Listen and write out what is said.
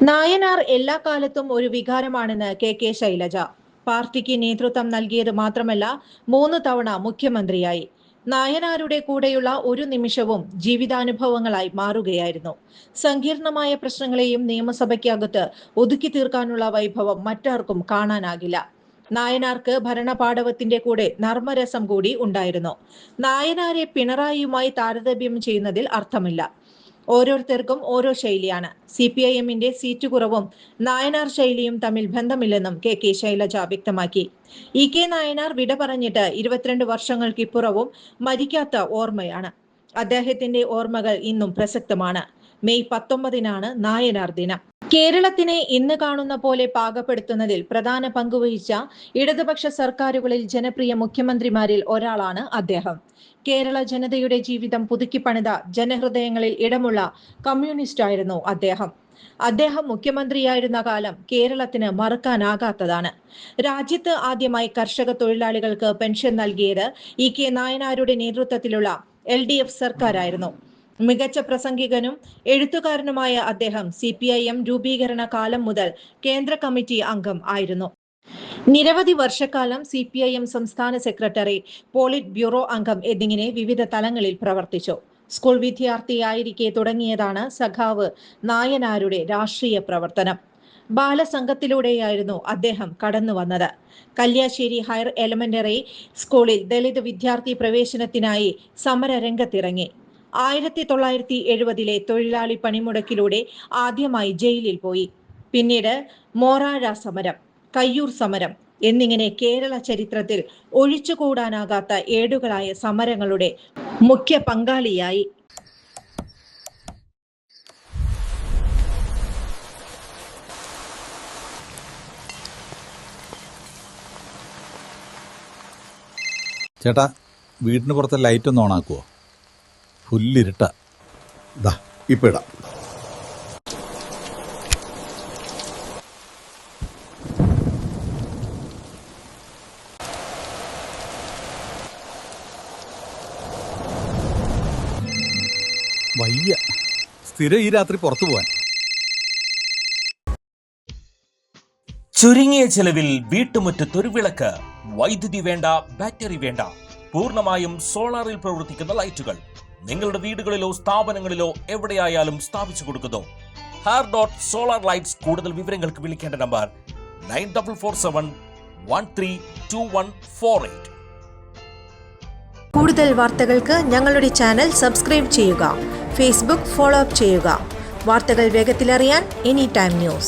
നായനാർ എല്ലാ കാലത്തും ഒരു വികാരമാണെന്ന് കെ ശൈലജ. പാർട്ടിക്ക് നേതൃത്വം നൽകിയത് മാത്രമല്ല 3 തവണ മുഖ്യമന്ത്രിയായി. നായനാരുടെ കൂടെയുള്ള ഒരു നിമിഷവും ജീവിതാനുഭവങ്ങളായി മാറുകയായിരുന്നു. സങ്കീർണമായ പ്രശ്നങ്ങളെയും നിയമസഭയ്ക്കകത്ത് ഒതുക്കി തീർക്കാനുള്ള വൈഭവം മറ്റാർക്കും കാണാനാകില്ല. നായനാർക്ക് ഭരണപാടവത്തിന്റെ കൂടെ നർമ്മരസം കൂടി ഉണ്ടായിരുന്നു. നായനാരെ പിണറായിയുമായി താരതമ്യം ചെയ്യുന്നതിൽ അർത്ഥമില്ല. ഓരോരുത്തർക്കും ഓരോ ശൈലിയാണ്. CPIMന്റെ സീറ്റ് കുറവും നായനാർ ശൈലിയും തമ്മിൽ ബന്ധമില്ലെന്നും കെ ശൈലജ വ്യക്തമാക്കി. കെ നായനാർ വിട പറഞ്ഞിട്ട് 22 വർഷങ്ങൾക്കിപ്പുറവും മരിക്കാത്ത ഓർമ്മയാണ്. അദ്ദേഹത്തിന്റെ ഓർമ്മകൾ ഇന്നും പ്രസക്തമാണ്. മെയ് 19-നാണ് നായനാർ ദിനം. കേരളത്തിനെ ഇന്ന് കാണുന്ന പോലെ പാകപ്പെടുത്തുന്നതിൽ പ്രധാന പങ്കുവഹിച്ച ഇടതുപക്ഷ സർക്കാരുകളിൽ ജനപ്രിയ മുഖ്യമന്ത്രിമാരിൽ ഒരാളാണ് അദ്ദേഹം. കേരള ജനതയുടെ ജീവിതം പുതുക്കിപ്പണിത ജനഹൃദയങ്ങളിൽ ഇടമുള്ള കമ്മ്യൂണിസ്റ്റായിരുന്നു അദ്ദേഹം. അദ്ദേഹം മുഖ്യമന്ത്രിയായിരുന്ന കാലം കേരളത്തിന് മറക്കാനാകാത്തതാണ്. രാജ്യത്ത് ആദ്യമായി കർഷക തൊഴിലാളികൾക്ക് പെൻഷൻ നൽകിയത് കെ നായനാരുടെ നേതൃത്വത്തിലുള്ള LDF സർക്കാരായിരുന്നു. മികച്ച പ്രസംഗികനും എഴുത്തുകാരനുമായ അദ്ദേഹം CPIM രൂപീകരണ കാലം മുതൽ കേന്ദ്ര കമ്മിറ്റി അംഗം ആയിരുന്നു. നിരവധി വർഷക്കാലം CPIM സംസ്ഥാന സെക്രട്ടറി, പോളിറ്റ് ബ്യൂറോ അംഗം എന്നിങ്ങനെ വിവിധ തലങ്ങളിൽ പ്രവർത്തിച്ചു. സ്കൂൾ വിദ്യാർത്ഥിയായിരിക്കെ തുടങ്ങിയതാണ് സഖാവ് നായനാരുടെ രാഷ്ട്രീയ പ്രവർത്തനം. ബാലസംഘത്തിലൂടെയായിരുന്നു അദ്ദേഹം കടന്നു വന്നത്. കല്യാശ്ശേരി ഹയർ എലിമെന്ററി സ്കൂളിൽ ദളിത് വിദ്യാർത്ഥി പ്രവേശനത്തിനായി സമരരംഗത്തിറങ്ങി. 1970-ലെ തൊഴിലാളി പണിമുടക്കിലൂടെ ആദ്യമായി ജയിലിൽ പോയി. പിന്നീട് മോറാഴ സമരം, കയ്യൂർ സമരം എന്നിങ്ങനെ കേരള ചരിത്രത്തിൽ ഒഴിച്ചുകൂടാനാകാത്ത ഏടുകളായ സമരങ്ങളുടെ മുഖ്യ പങ്കാളിയായി. ചേട്ടാ, വീടിന് പുറത്തെ ലൈറ്റ് ഒന്ന് ഓണാക്കുവോ? ഫുല്ലിരുട്ട. ഇപ്പം ഇടാം. വയ്യ, സ്ഥിരം ഈ രാത്രി പുറത്തു പോവാൻ. ചുരുങ്ങിയ ചെലവിൽ വീട്ടുമുറ്റത്തൊരു വിളക്ക്. വൈദ്യുതി വേണ്ട, ബാറ്ററി വേണ്ട, പൂർണ്ണമായും സോളാറിൽ പ്രവർത്തിക്കുന്ന ലൈറ്റുകൾ നിങ്ങളുടെ വീടുകളിലോ സ്ഥാപനങ്ങളിലോ എവിടെയായാലും സ്ഥാപിച്ചു കൊടുക്കുന്നു. Solar Lights. കൂടുതൽ വിവരങ്ങൾക്ക് വിളിക്കേണ്ട നമ്പർ 9447132148. കൂടുതൽ വാർത്തകൾക്ക് ഞങ്ങളുടെ ചാനൽ സബ്സ്ക്രൈബ് ചെയ്യുക. Facebook ഫോളോ അപ്പ് ചെയ്യുക. വാർത്തകൾ വേഗത്തിലറിയാൻ Anytime News.